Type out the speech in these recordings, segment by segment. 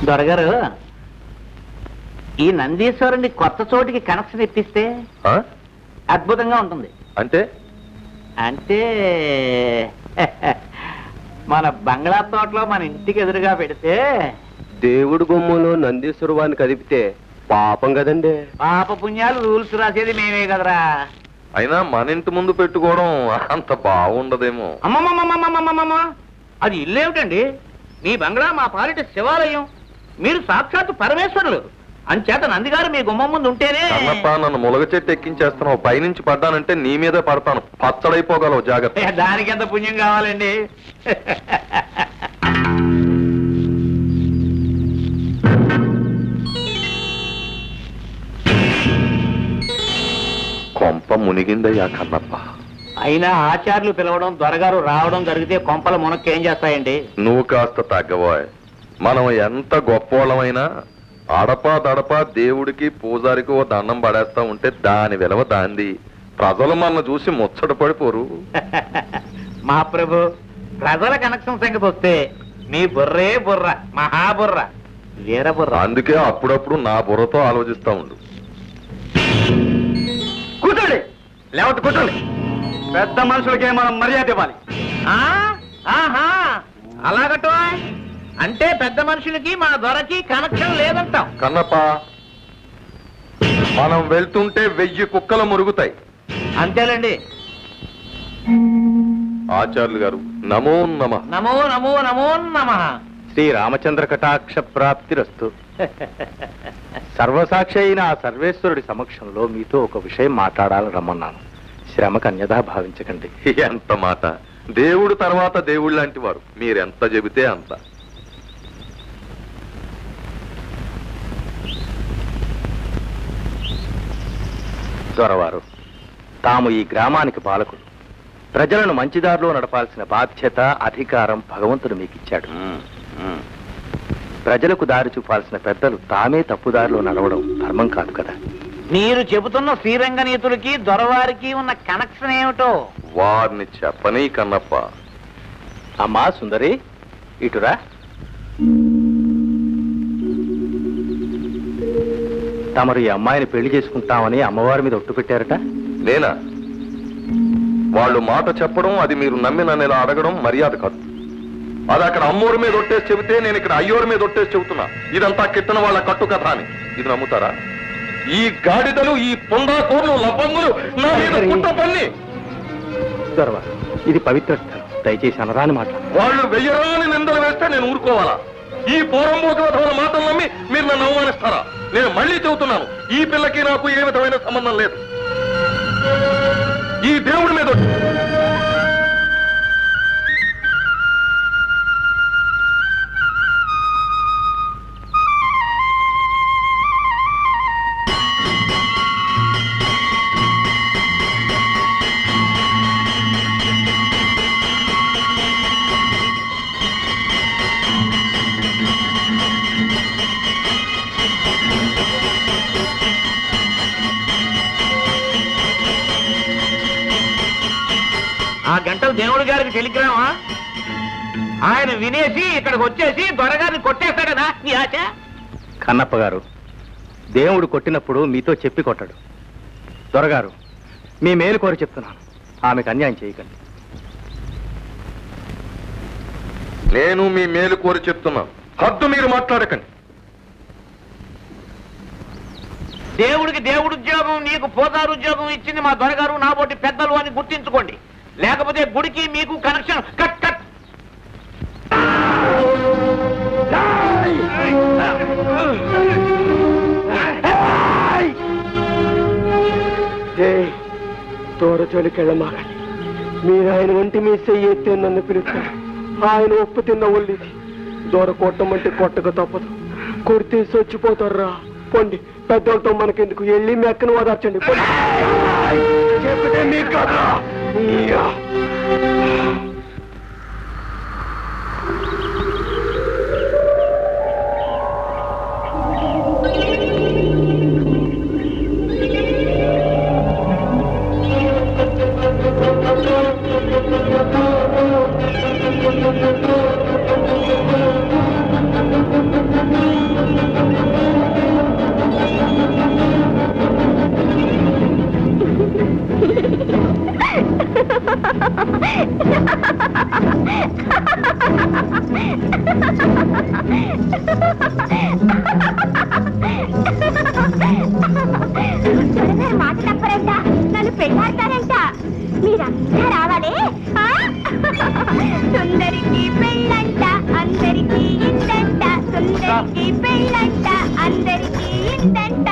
దొరగారు, ఈ నందీశ్వరుని కొత్త చోటికి కనెక్షన్ ఇప్పిస్తే అద్భుతంగా ఉంటుంది. అంటే అంటే మన బంగ్లా తోటలో మన ఇంటికి ఎదురుగా పెడితే దేవుడి బొమ్మలో నందీశ్వర వారిని కదిపితే పాపం కదండి. పాప పుణ్యాలు రూల్స్ రాసేది మేమే కదరా. అయినా మన ఇంటి ముందు పెట్టుకోవడం అంత బాగుండదేమో. అమ్మమ్మమ్మమ్మమ్మమ్మమ్మ, అది ఇల్లేమిటండి? మీ బంగ్లా మా పాలిట శివాలయం. మీరు సాక్షాత్తు పరమేశ్వరులు. అంచేత నందిగారు మీ గుమ్మం ముందు ఉంటేనే. అన్నప్ప, నన్ను ములగ చెట్టు ఎక్కించేస్తున్నావు. పైనుంచి పడ్డానంటే నీ మీదే పడతాను. పచ్చడైపోగలవు, జాగ్రత్త. దానికి ఎంత పుణ్యం కావాలండి? కొంప మునిగిందయ్యా కన్నప్ప. అయినా ఆచార్యులు పిలవడం, దొరగారు రావడం జరిగితే కొంపల మునక్కేం చేస్తాయండి? నువ్వు కాస్త తగ్గబోయ్. మనం ఎంత గొప్పోళ్ళమైనా అడపా దడపా దేవుడికి పూజారికి ఓ దండం పడేస్తా ఉంటే దాని విలువ దాంది. ప్రజలు మన చూసి ముచ్చట పడిపోరు. మా ప్రభు, ప్రజల కనెక్షన్ సంగతి వస్తే మీ బుర్రే బుర్ర, మహాబుర్ర, వీర బుర్ర. అందుకే అప్పుడప్పుడు నా బుర్రతో ఆలోచిస్తా ఉండు. కూర్చోండి, లేవట్టు కూర్చోండి. పెద్ద మనుషులకే మనం మర్యాద ఇవ్వాలి. అలాగటో అంటే పెద్ద మనుషులకి మా దొరకి కనెక్షన్ లేదంటాం. కన్నప్ప, మనం వెళ్తుంటే 1000 కుక్కలు మురుగుతాయి. అంతేలేండి. ఆచార్యులు గారు, నమో నమః. నమో నమో నమో నమః. శ్రీరామచంద్ర కటాక్ష ప్రాప్తిరస్తు. సర్వసాక్షి అయిన ఆ సర్వేశ్వరుడి సమక్షంలో మీతో ఒక విషయం మాట్లాడాలని రమ్మన్నాను. శ్రమకు అన్యథా భావించకండి. ఎంత మాట! దేవుడు తర్వాత దేవుడు లాంటి వారు. మీరెంత చెబితే అంత. దొరవారు, తాము ఈ గ్రామానికి పాలకులు. ప్రజలను మంచిదారిలో నడపాల్సిన బాధ్యత, అధికారం భగవంతుడు మీకు ఇచ్చాడు. ప్రజలకు దారి చూపాల్సిన పెద్దలు తామే తప్పుదారిలో నడవడం ధర్మం కాదు కదా. మీరు చెబుతున్న శ్రీరంగనీతులకి దొరవారికి ఉన్న కనెక్షన్ ఏమిటో వారిని చెప్పని కన్నప్ప. అమ్మా సుందరి, ఇటురా. తమరు ఈ అమ్మాయిని పెళ్లి చేసుకుంటామని అమ్మవారి మీద ఒట్టు పెట్టారట. నేనా? వాళ్ళు మాట చెప్పడం, అది మీరు నమ్మి నన్ను ఇలా అడగడం మర్యాద కాదు. అది అక్కడ అమ్మోరి మీద ఒట్టేసి చెబితే నేను ఇక్కడ అయ్యోరి మీద ఒట్టేసి చెబుతున్నా. ఇదంతా కిట్టన వాళ్ళ కట్టు కథ అని. ఇది నమ్ముతారా? ఈ గాడిదలు, ఈ పొందాకోర్లు, లబంగులు నా మీద కుట్ర పన్ని. దొరవారు, ఇది పవిత్ర స్థలం. దయచేసి అనరాని మాట. వాళ్ళు 1000 నిందలు వేస్తే నేను ఊరుకోవాలా? ఈ పోరంబోకల మాటలు నమ్మి మీరు నన్ను అవమానిస్తారా? నేను మళ్ళీ చెబుతున్నాను, ఈ పిల్లకి నాకు ఏ విధమైన సంబంధం లేదు. ఈ దేవుడి మీద ఆ గంటలు దేవుడి గారికి టెలిగ్రామా? ఆయన వినేసి ఇక్కడికి వచ్చేసి దొరగారిని కొట్టేస్తాడనా నీ ఆశ? కన్నప్ప గారు, దేవుడు కొట్టినప్పుడు మీతో చెప్పి కొట్టాడు. దొరగారు, మీ మేలు కోరి చెప్తున్నాను, ఆమెకు అన్యాయం చేయకండి. నేను మీ మేలు కోరి చెప్తున్నాను, హద్దు మీరు మాట్లాడకండి. దేవుడికి దేవుడు ఉద్యోగం, నీకు పోతారు ఉద్యోగం ఇచ్చింది మా దొరగారు, నాబోటి పెద్దలు అని గుర్తించుకోండి. లేకపోతే గుడికి మీకు కనెక్షన్ కట్ కట్. తోరచోలికెళ్ళమాగండి. మీరు ఆయన వంటి మీ చెయ్యి ఎత్తే నన్ను పిలుస్తారు. ఆయన ఉప్పు తిన్న ఒళ్ళిది. దూర కొట్టమంటే కొట్టక తప్పదు. కొడితే చచ్చిపోతారా. పొండి, పెద్దలతో మనకెందుకు, వెళ్ళి మెక్కను ఓదార్చండి. చెప్పితే మీకు కదా. మాట తప్పరంట, నన్ను పెళ్ళాడతారంట. మీరంతా రావాలి. సుందరికి పెళ్ళంట, అందరికి ఇందంట. సుందరికి పెళ్ళంట, అందరికి ఇందంట.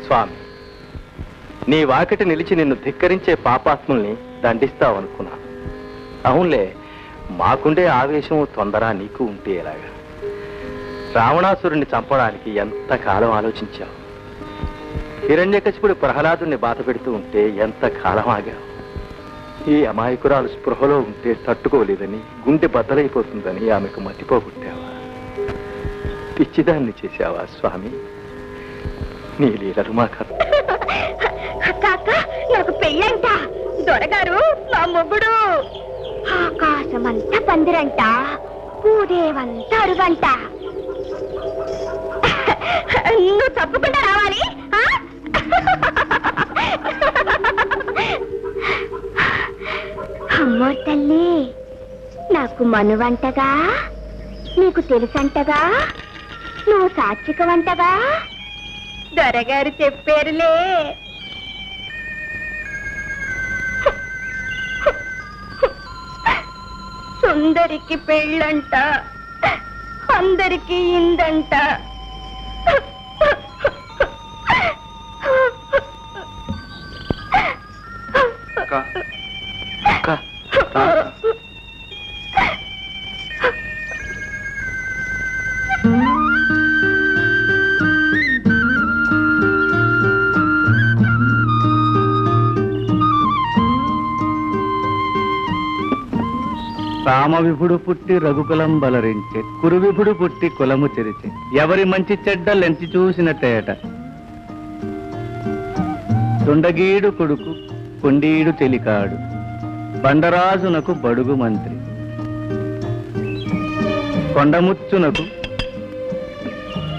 స్వామి, నీ వాకిట నిలిచి నిన్ను ధిక్కరించే పాపాత్ముల్ని దండిస్తావనుకున్నాను. అవునులే, మాకుండే ఆవేశం తొందర నీకు ఉంటే ఎలాగా? రావణాసురుణ్ణి చంపడానికి ఎంత కాలం ఆలోచించావు? హిరణ్యకశిపుడు ప్రహ్లాదుని బాధ పెడుతూ ఉంటే ఎంత కాలం ఆగావు? ఈ అమాయకురాలు స్పృహలో ఉంటే తట్టుకోలేదని, గుండె బద్దలైపోతుందని ఆమెకు మతిపోగొట్టావా? పిచ్చిదాన్ని చేశావా స్వామి? నీ లీలలు మాకు కాక నాకు పెళ్ళంట. దొరగారు నా మొగుడు. ఆకాశమంతా పందిరంట, పూదేవంతా అరుగంట. నువ్వు తప్పకుండా రావాలి. అమ్మో తల్లి, నాకు మనువంటగా, నీకు తెలుసంటగా, నువ్వు సాత్వికవంటగా దొరగారు చెప్పారులే. సుందరికి పెళ్ళంట, అందరికి ఇందంట. రామవిభుడు పుట్టి రఘుకులం బలరించే, కురువిభుడు పుట్టి కులము చెరిచే, ఎవరి మంచి చెడ్డలెంచి చూసినట్టేట. తుండగీడు కొడుకు కొండీడు చెలికాడు, బండరాజునకు బడుగు మంత్రి. కొండముచ్చునకు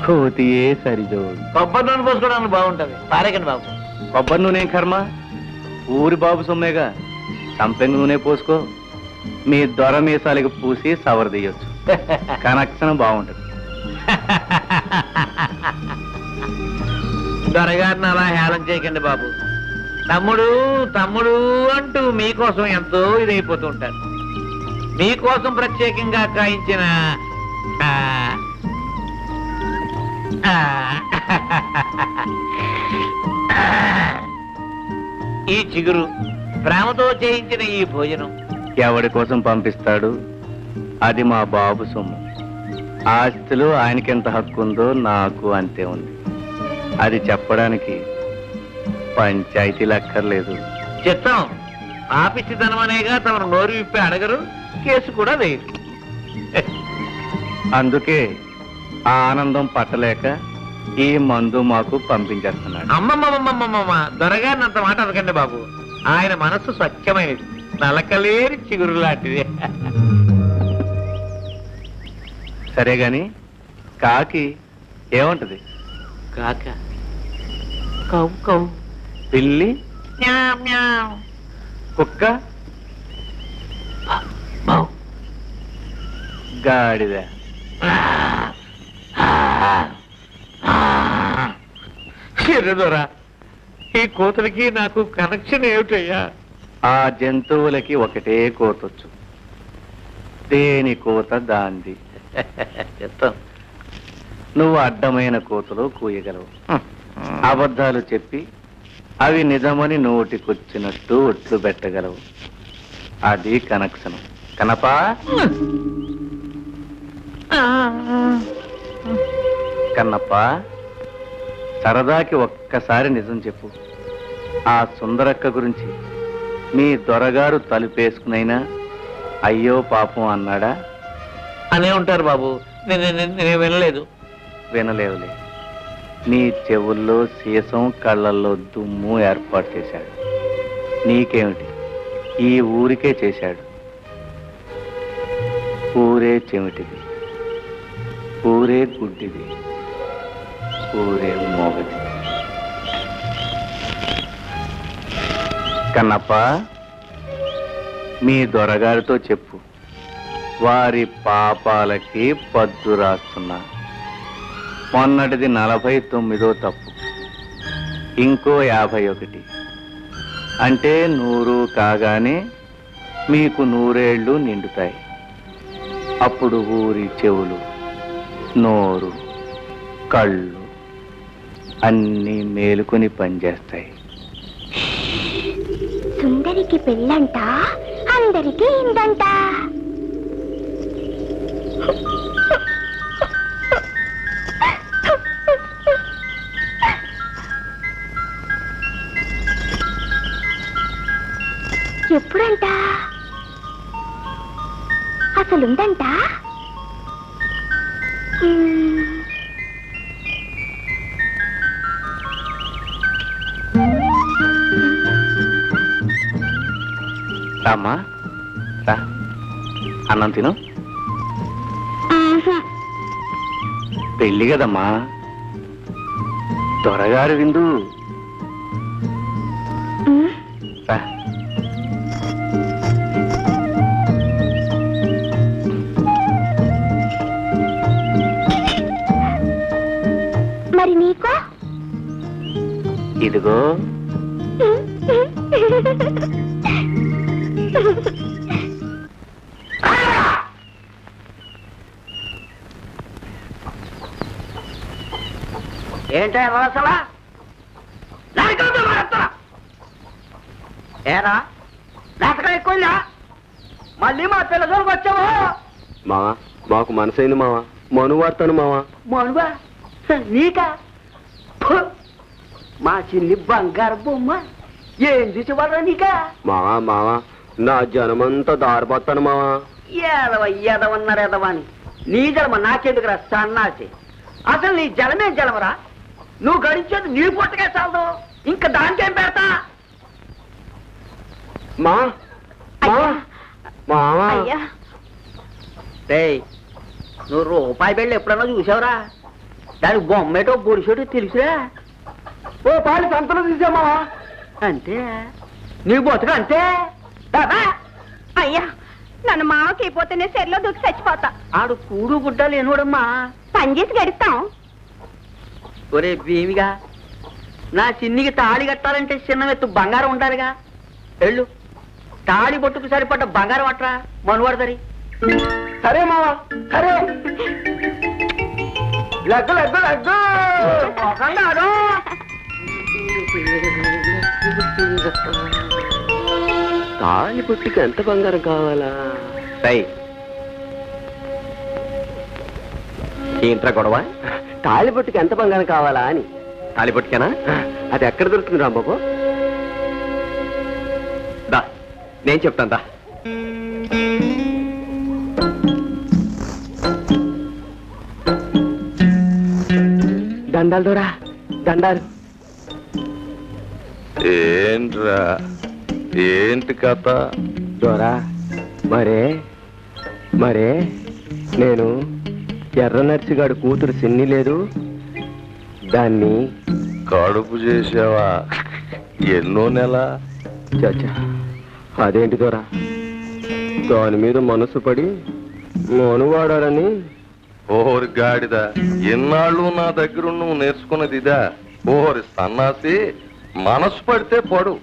కోతియే సరిజోడు. కొబ్బరి నూనె పోసుకోవడానికి బాగుంటది. పారేకండి బాబు. కొబ్బరి నూనె కర్మ, ఊరి బాబు సొమ్మేగా. సంపెంగ నూనె పోసుకో, మీ దొర మీసాలకు పూసి సవరదీయొచ్చు. కనెక్షన్ బాగుంటది. దొరగారిని అలా హేళన చేయకండి బాబు. తమ్ముడు తమ్ముడు అంటూ మీకోసం ఎంతో ఇదైపోతూ ఉంటారు. మీకోసం ప్రత్యేకంగా కాయించిన ఈ చిగురు, ప్రేమతో చేయించిన ఈ భోజనం ఎవడి కోసం పంపిస్తాడు? అది మా బాబు సొమ్ము. ఆస్తిలో ఆయనకెంత హక్కు ఉందో నాకు అంతే ఉంది. అది చెప్పడానికి పంచాయతీలు అక్కర్లేదు. చిత్తం, ఆపిచ్చితనం అనేగా తమను నోరు విప్పి అడగరు, కేసు కూడా వేయరు. అందుకే ఆ ఆనందం పట్టలేక ఈ మందు మాకు పంపించేస్తున్నాడు. అమ్మమ్మమ్మమ్మమ్మ, దొరగారిని అంత మాట అనకండి బాబు. ఆయన మనస్సు స్వచ్ఛమైనది, నలకలేని చిగురు లాంటిది. సరే గాని కాకి ఏమంటది? కాక కౌ కౌ, పిల్లి మ్యావ్ మ్యావ్, కుక్క మౌ, గాడిద. దొరా, ఈ కోతలకి నాకు కనెక్షన్ ఏమిటయ్యా? ఆ జంతువులకి ఒకటే కోతొచ్చు. దేని కోత దాంది. చెప్తాం. నువ్వు అడ్డమైన కోతలు కూయగలవు. అబద్ధాలు చెప్పి అవి నిజమని నోటికొచ్చినట్టు ఒట్లు పెట్టగలవు. అది కనెక్షన్. కనపా కన్నప్ప, సరదాకి ఒక్కసారి నిజం చెప్పు. ఆ సుందరక్క గురించి మీ దొరగారు తలుపేసుకునైనా అయ్యో పాపం అన్నాడా? అనే ఉంటారు బాబు. నేను వినలేదు. వినలేవులే. నీ చెవుల్లో సీసం, కళ్ళల్లో దుమ్ము ఏర్పాటు చేశాడు. నీకేమిటి, ఈ ఊరికే చేశాడు. ఊరే చెమిటిది. ఊరే గుడ్డిది, ఊరే మోగది. కన్నప్ప, మీ దొరగారితో చెప్పు, వారి పాపాలకి పద్దు రాస్తున్నా. మొన్నటిది 49వ తప్పు, ఇంకో 51, అంటే 100 కాగానే మీకు 100 ఏళ్ళు నిండుతాయి. అప్పుడు ఊరి చెవులు, నోరు, కళ్ళు అన్నీ మేలుకొని పనిచేస్తాయి. సుందరికి పెళ్ళంట, అందరికి ఇందంట. ఎప్పుడంట? అసలుందంట? రామ్మా, రా, అన్నం తిను. పెళ్ళి కదమ్మా, దొరగారు విందు. రా. మరి నీకో? ఇదిగో. ఏంటే అసలా ఏరా నాటకం ఎక్కువ మళ్ళీ మా పిల్లలకు వచ్చావు. మావా, మాకు మనసైంది మావా, మనువార్తాను మావా. మనువా నీకా? ఫు! మా చిన్ని బంగారు బొమ్మ ఏం చూసేవాళ్ళరా నీకా? మావా మావా, నా జనమంతా దారిపోతాను మావా. ఎదవన్నారు ఎదవని నీ జలమ నాకెందుకురా సన్నాసి? అసలు నీ జలమే జలమరా? నువ్వు గడించేది నీ పుట్టకే చాలదు, ఇంకా దానికేం పెడతా? మా మావా, రేయ్, నువ్వు రూపాయి బిళ్ళ ఎప్పుడన్నా చూసావురా? దానికి బొమ్మేటో బొడిసోటో తెలుసురా? ఓ పాలు సంతలో తీసా మావా. అంతే, నీ బతుకు అంతే. బాబా అయ్యా, నన్ను మావకి అయిపోతేనే సెర్లో దూకి చచ్చిపోతా. ఆడు కూడు గుడ్డ లేనోడమ్మా. పని చేసి గడుస్తాం. ఒరే భీమిగా, నా చిన్నికి తాళి కట్టాలంటే చిన్న ఎత్తు బంగారం ఉండాలిగా. వెళ్ళు, తాళి బొట్టుకు సరిపడ్డ బంగారం అట్రా మనువాడదరి. సరే మావా, సరే. లగ్గు లగ్గు లగ్గు. మొఖంగాడు. తాళి పుట్టికి ఎంత బంగారం కావాలా? ఏంట్రా గొడవ? తాళి పుట్టికి ఎంత బంగారం కావాలా అని. తాలిపట్టుకేనా? అది ఎక్కడ దొరుకుతుంది రాంబాబు? దా, నేను చెప్తాను దా. దండాలు దొరా, దండాలు. ఏంట్రా, ఏంటి కథ? దొరా, మరే మరే నేను ఎర్ర నర్సిగాడు కూతురు సిన్ని లేదు, దాన్ని కడుపు చేసావా? ఎన్నో నెల? చచ్చా, అదేంటి దొరా, దాని మీద మనసు పడి మనువాడాలని. ఓరి గాడిద, ఎన్నాళ్ళు నా దగ్గర నువ్వు నేర్చుకున్నది ఇదా? ఓరి సన్నాసి, మనసు పడితే పడు,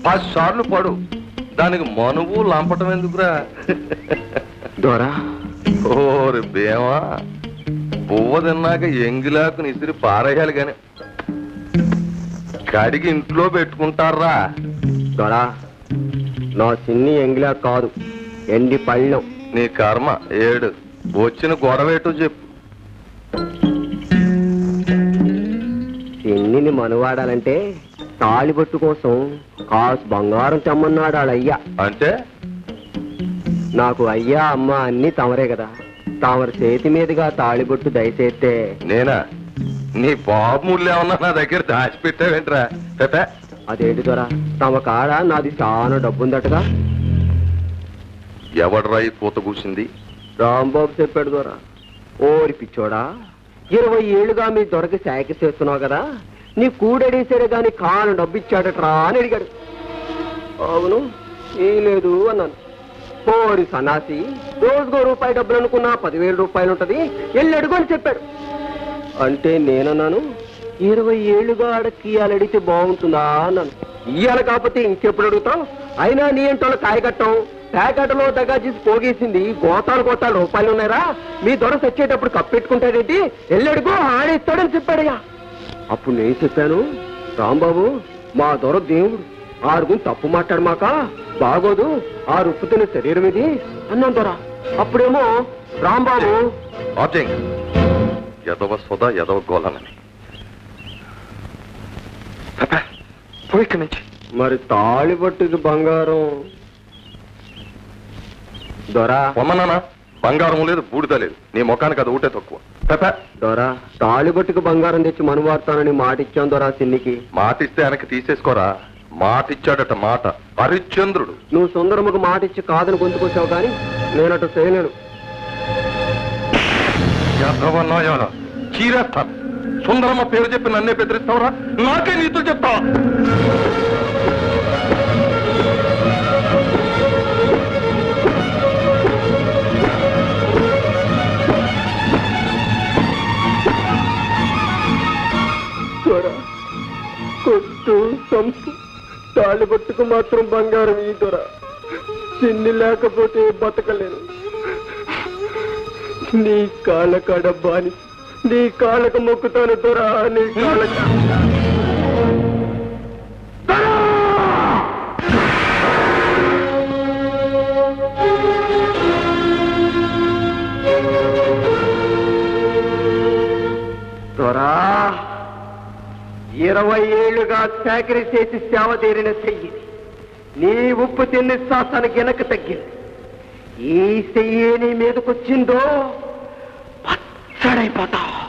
10 సార్లు పడు, దానికి మనువు లంపటం ఎందుకురా? దొరా, ఓరి బేమా, పువ్వ తిన్నాక ఎంగిలాకుని ఇసిరి పారేయాలి గాని కడిగి ఇంట్లో పెట్టుకుంటారా? దొరా, నా సిన్ని ఎంగిలా కాదు, ఎండి పళ్ళం. నీ కర్మ ఏడు. వచ్చిన గొడవేటో చెప్పు. సిన్నిని మనువాడాలంటే తాళిబొట్టు కోసం కాసు బంగారం తెమ్మన్నాడు వాళ్ళయ్యా. అంటే నాకు అయ్యా అమ్మ అన్ని తమరే కదా, తమరి చేతి మీదుగా తాళిబొట్టు దయచేస్తే. నేనా? నీ బాబు ముళ్ళు ఏమన్నా నా దగ్గర దాచిపెట్టావేంట్రా? పెద్ద అదేంటి దొరా, తమ కాడ నాది చాలా డబ్బుందటగా. ఎవడ్రా ఈ పూత కూసింది? రాంబాబు చెప్పాడు దొరా. ఓరి పిచ్చోడా 20 ఏళ్ళుగా మీ దొరకి శాఖ చేస్తున్నావు కదా నీ కూడేసరే గాని కాను డబ్బిచ్చాడట్రా అని అడిగాడు. అవును ఏం లేదు అన్నాను. ఓరి సన్నాసి రోజుకో రూపాయి డబ్బులు అనుకున్నా 10,000 రూపాయలు ఉంటది వెళ్ళి అడుగు అని చెప్పాడు. అంటే నేనన్నాను 20 ఏళ్ళుగా అడక్కి ఇయ్యాలి అడిగితే బాగుంటుందా అన్నాను. ఇయ్యాల కాకపోతే ఇంకెప్పుడు అడుగుతావు? అయినా నీ ఏంటో కాయకట్టం ప్యాకెట్లో దగ్గర చేసి పోగేసింది గోతాలు రూపాయలు ఉన్నారా మీ దొర తెచ్చేటప్పుడు కప్పెట్టుకుంటాడేంటి వెళ్ళడుగు ఆడేస్తాడని చెప్పాడయ్యా. అప్పుడు నేను చెప్పాను రాంబాబు మా దొర దేవుడు ఆరుగురు తప్పు మాట్లాడమాక బాగోదు ఆ రుప్పు తిన్న శరీరం ఇది అన్నాం దొర. అప్పుడేమో రాంబాబు ఎదవ సొద ఎదవ గోళనని పోయి ఇక్కడి నుంచి. మరి తాళి పట్టుకి బంగారం దొరా పొమ్మనానా బంగారం లేదు బూడిద లేదు నీ ముఖానికి అది ఊటే తక్కువ. దొరా తాళిబొట్టుకు బంగారం తెచ్చి మనువాడతానని మాట ఇచ్చాం దొరా సిన్నికి. మాటిస్తే వెనక్కి తీసేసుకోరా. మాటిచ్చాడట మాట హరిశ్చంద్రుడు. నువ్వు సుందరమ్మకు మాట ఇచ్చి కాదని గొంతుకొచ్చావు కానీ నేనటు చేయలేను. చీరేస్తాను. సుందరమ్మ పేరు చెప్పి నన్నే బెదిరిస్తావురా? నాకే నీతులు చెప్తావా? కొట్టు సంపు తాళిబొట్టుకు మాత్రం బంగారం ఈ దొర చిన్ని లేకపోతే బతకలేను. నీ కాళ్ళ కడబ్బాని నీ కాళ్ళకు మొక్కుతాను దొరా నీ కాళ్ళ దొరా 20 ఏళ్లుగా చాకరీ చేసి సేవ తీరిన చెయ్యి నీ ఉప్పు తిన్ని శాసానికి వెనక్కి తగ్గింది. ఈ చెయ్యి నీ మీదకొచ్చిందో పచ్చడైపోతావు.